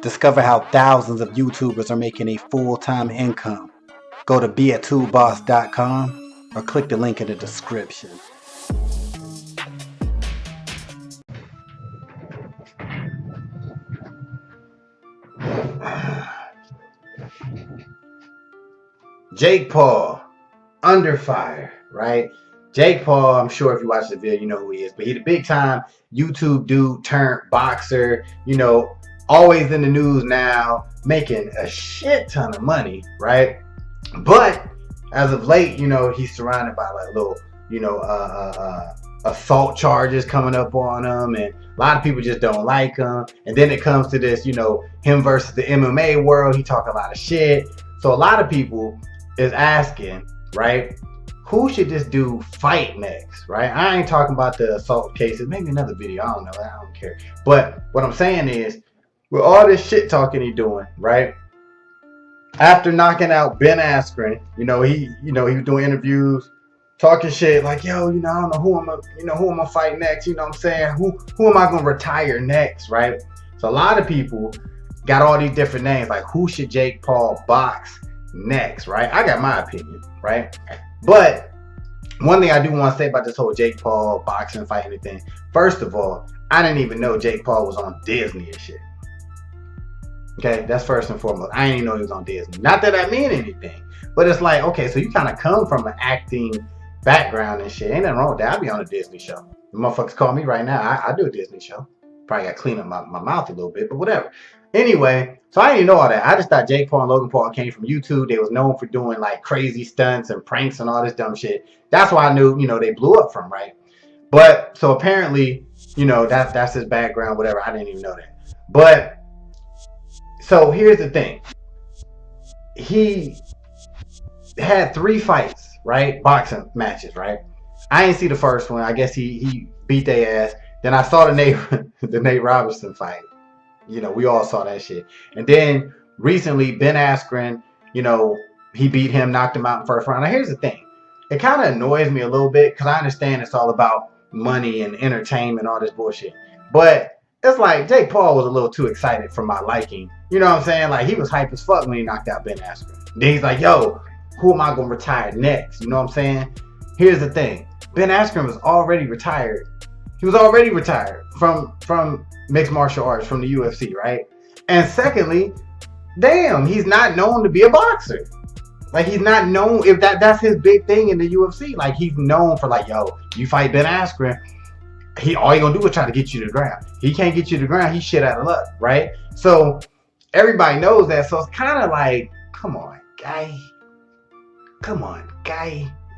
Discover how thousands of YouTubers are making a full-time income. Go to beatoolboss.com or click the link in the description. Jake Paul, under fire, right? Jake Paul, I'm sure if you watch the video, you know who he is, but he's a big time YouTube dude turned boxer, you know, always in the news now, making a shit ton of money, right? But as of late, you know, he's surrounded by like little, you know, assault charges coming up on him, and a lot of people just don't like him. And then it comes to this, you know, him versus the MMA world. He talk a lot of shit. So a lot of people is asking, right, who should this dude fight next, right? I ain't talking about the assault cases. Maybe another video. I don't know. I don't care. But what I'm saying is, with all this shit talking he doing, right? After knocking out Ben Askren, you know, he was doing interviews, talking shit like, yo, you know, I don't know who I'm gonna fight next. You know what I'm saying? Who am I gonna retire next, right? So a lot of people got all these different names, like who should Jake Paul box next, right? I got my opinion, right? But one thing I do want to say about this whole Jake Paul boxing fighting thing, first of all, I didn't even know Jake Paul was on Disney and shit. Okay, that's first and foremost. I didn't even know he was on Disney. Not that I mean anything, but it's like, okay, so you kind of come from an acting background and shit. Ain't nothing wrong with that. I'll be on a Disney show. The motherfuckers call me right now. I do a Disney show. Probably got to clean up my mouth a little bit, but whatever. Anyway, so I didn't even know all that. I just thought Jake Paul and Logan Paul came from YouTube. They was known for doing like crazy stunts and pranks and all this dumb shit. That's why I knew, you know, they blew up from, right? But so apparently, you know, that's his background, whatever. I didn't even know that. But so here's the thing. He had 3 fights, right? Boxing matches, right? I didn't see the first one. I guess he beat their ass. Then I saw the Nate Robinson fight. You know, we all saw that shit. And then recently, Ben Askren, you know, he beat him, knocked him out in the first round. Now, here's the thing. It kind of annoys me a little bit because I understand it's all about money and entertainment, all this bullshit. But it's like Jake Paul was a little too excited for my liking. You know what I'm saying? Like, he was hype as fuck when he knocked out Ben Askren. Then he's like, yo, who am I going to retire next? You know what I'm saying? Here's the thing. Ben Askren was already retired. He was already retired from mixed martial arts, from the UFC, right? And secondly, damn, he's not known to be a boxer. Like, he's not known, if that's his big thing in the UFC. Like, he's known for like, yo, you fight Ben Askren, all he gonna do is try to get you to the ground. He can't get you to the ground, he's shit out of luck, right? So everybody knows that. So it's kind of like, come on, guy.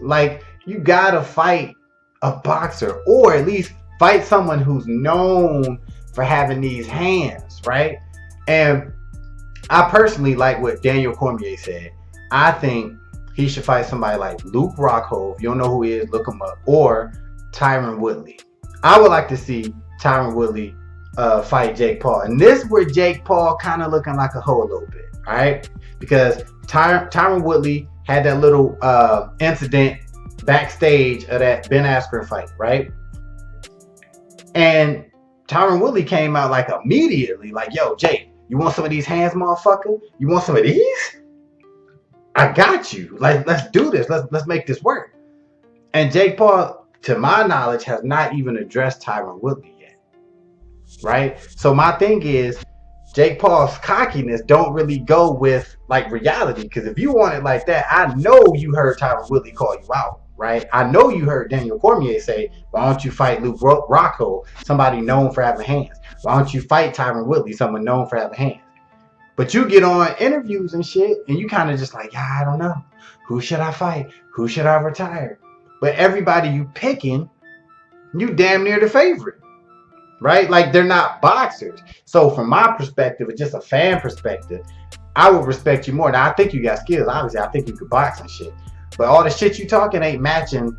Like, you gotta fight a boxer, or at least fight someone who's known for having these hands, right? And I personally like what Daniel Cormier said. I think he should fight somebody like Luke Rockhold. If you don't know who he is, look him up. Or Tyron Woodley. I would like to see Tyron Woodley fight Jake Paul. And this is where Jake Paul kind of looking like a hoe a little bit, all right? Because Tyron Woodley had that little incident backstage of that Ben Askren fight, right? And Tyron Woodley came out like immediately, like, yo, Jake, you want some of these hands, motherfucker? You want some of these? I got you. Like, let's do this. Let's make this work. And Jake Paul, to my knowledge, has not even addressed Tyron Woodley yet, right? So my thing is, Jake Paul's cockiness don't really go with like reality. Because if you want it like that, I know you heard Tyron Woodley call you out, right? I know you heard Daniel Cormier say, why don't you fight Luke Rockhold, somebody known for having hands? Why don't you fight Tyron Woodley, someone known for having hands? But you get on interviews and shit, and you kind of just like, yeah, I don't know. Who should I fight? Who should I retire? But everybody you picking, you damn near the favorite, right? Like, they're not boxers. So from my perspective, it's just a fan perspective, I would respect you more. Now, I think you got skills. Obviously, I think you could box and shit. But all the shit you talking ain't matching,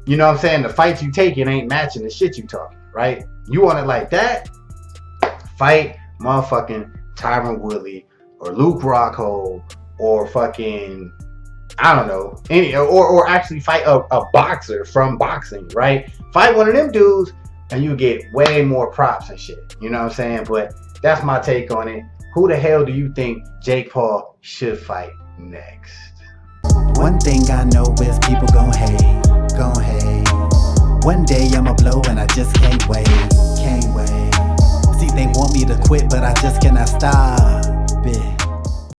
you know what I'm saying? The fights you taking ain't matching the shit you talking, right? You want it like that? Fight motherfucking Tyron Woodley or Luke Rockhold or fucking, I don't know, any, or actually fight a boxer from boxing, right? Fight one of them dudes and you get way more props and shit. You know what I'm saying? But that's my take on it. Who the hell do you think Jake Paul should fight next? One thing I know is people gon' hate, gon' hate. One day I'ma blow and I just can't wait, can't wait. See, they want me to quit, but I just cannot stop it.